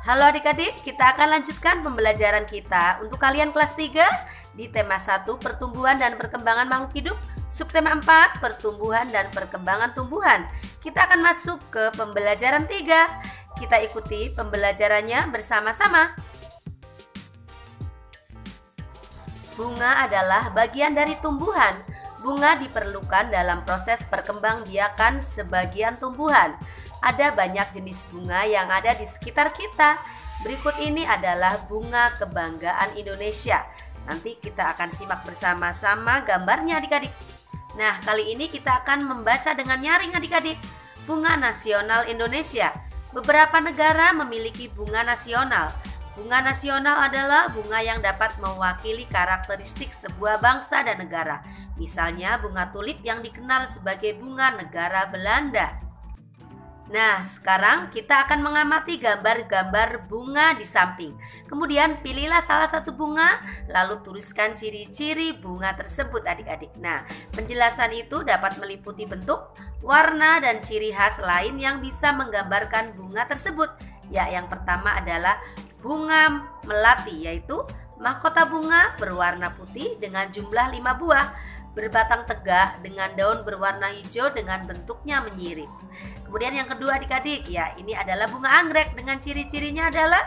Halo adik-adik, kita akan lanjutkan pembelajaran kita untuk kalian kelas 3 di tema 1 Pertumbuhan dan Perkembangan Makhluk Hidup, subtema 4 Pertumbuhan dan Perkembangan Tumbuhan. Kita akan masuk ke pembelajaran 3. Kita ikuti pembelajarannya bersama-sama. Bunga adalah bagian dari tumbuhan. Bunga diperlukan dalam proses perkembangbiakan sebagian tumbuhan. Ada banyak jenis bunga yang ada di sekitar kita. Berikut ini adalah bunga kebanggaan Indonesia. Nanti kita akan simak bersama-sama gambarnya adik-adik. Nah, kali ini kita akan membaca dengan nyaring adik-adik. Bunga nasional Indonesia. Beberapa negara memiliki bunga nasional. Bunga nasional adalah bunga yang dapat mewakili karakteristik sebuah bangsa dan negara. Misalnya bunga tulip yang dikenal sebagai bunga negara Belanda. Nah, sekarang kita akan mengamati gambar-gambar bunga di samping. Kemudian pilihlah salah satu bunga, lalu tuliskan ciri-ciri bunga tersebut adik-adik. Nah, penjelasan itu dapat meliputi bentuk, warna, dan ciri khas lain yang bisa menggambarkan bunga tersebut. Ya, yang pertama adalah bunga melati, yaitu mahkota bunga berwarna putih dengan jumlah 5 buah, berbatang tegak dengan daun berwarna hijau dengan bentuknya menyirip. Kemudian yang kedua adik-adik, ya ini adalah bunga anggrek dengan ciri-cirinya adalah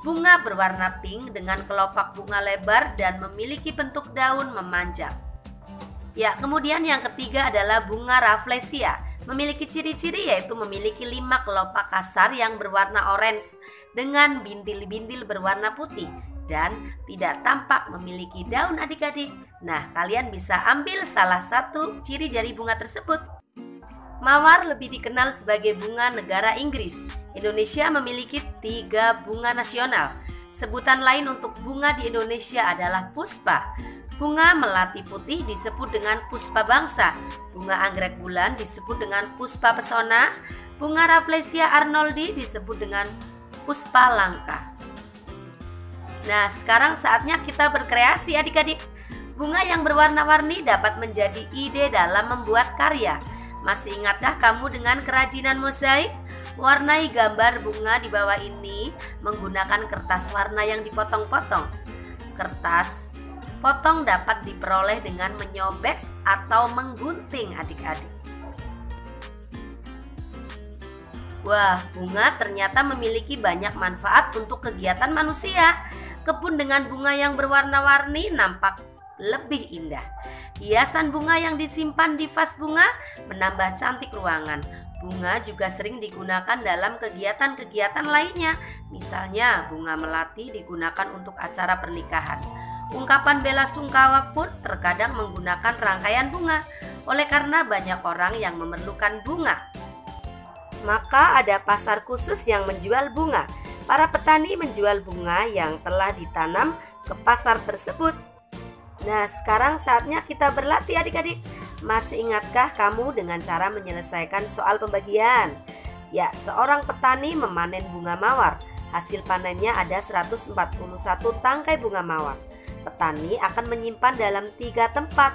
bunga berwarna pink dengan kelopak bunga lebar dan memiliki bentuk daun memanjang. Ya, kemudian yang ketiga adalah bunga rafflesia. Memiliki ciri-ciri yaitu memiliki 5 kelopak kasar yang berwarna orange dengan bintil-bintil berwarna putih dan tidak tampak memiliki daun adik-adik. Nah, kalian bisa ambil salah satu ciri dari bunga tersebut. Mawar lebih dikenal sebagai bunga negara Inggris. Indonesia memiliki 3 bunga nasional. Sebutan lain untuk bunga di Indonesia adalah puspa. Bunga melati putih disebut dengan puspa bangsa. Bunga anggrek bulan disebut dengan puspa pesona. Bunga rafflesia arnoldi disebut dengan puspa langka. Nah, sekarang saatnya kita berkreasi adik-adik. Bunga yang berwarna-warni dapat menjadi ide dalam membuat karya. Masih ingatkah kamu dengan kerajinan mozaik? Warnai gambar bunga di bawah ini menggunakan kertas warna yang dipotong-potong. Kertas potong dapat diperoleh dengan menyobek atau menggunting adik-adik. Wah, bunga ternyata memiliki banyak manfaat untuk kegiatan manusia. Kebun dengan bunga yang berwarna-warni nampak lebih indah. Hiasan bunga yang disimpan di vas bunga menambah cantik ruangan. Bunga juga sering digunakan dalam kegiatan-kegiatan lainnya. Misalnya, bunga melati digunakan untuk acara pernikahan. Ungkapan bela sungkawa pun terkadang menggunakan rangkaian bunga. Oleh karena banyak orang yang memerlukan bunga, maka ada pasar khusus yang menjual bunga. Para petani menjual bunga yang telah ditanam ke pasar tersebut. Nah, sekarang saatnya kita berlatih adik-adik. Masih ingatkah kamu dengan cara menyelesaikan soal pembagian? Ya, seorang petani memanen bunga mawar. Hasil panennya ada 141 tangkai bunga mawar. Petani akan menyimpan dalam 3 tempat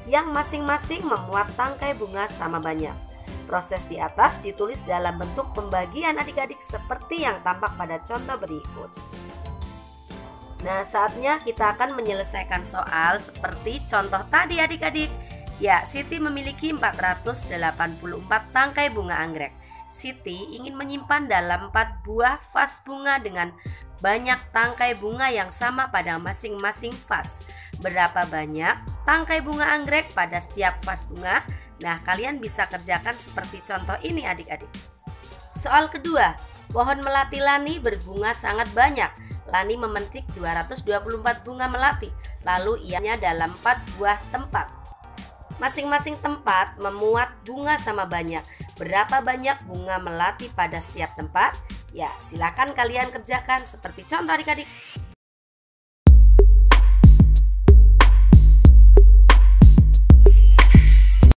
yang masing-masing memuat tangkai bunga sama banyak. Proses di atas ditulis dalam bentuk pembagian adik-adik seperti yang tampak pada contoh berikut. Nah, saatnya kita akan menyelesaikan soal seperti contoh tadi adik-adik. Ya, Siti memiliki 484 tangkai bunga anggrek. Siti ingin menyimpan dalam 4 buah vas bunga dengan banyak tangkai bunga yang sama pada masing-masing vas. Berapa banyak tangkai bunga anggrek pada setiap vas bunga? Nah, kalian bisa kerjakan seperti contoh ini adik-adik. Soal kedua, pohon melati Lani berbunga sangat banyak. Lani memetik 224 bunga melati, lalu ianya dalam 4 buah tempat. Masing-masing tempat memuat bunga sama banyak. Berapa banyak bunga melati pada setiap tempat? Ya, silakan kalian kerjakan seperti contoh adik-adik.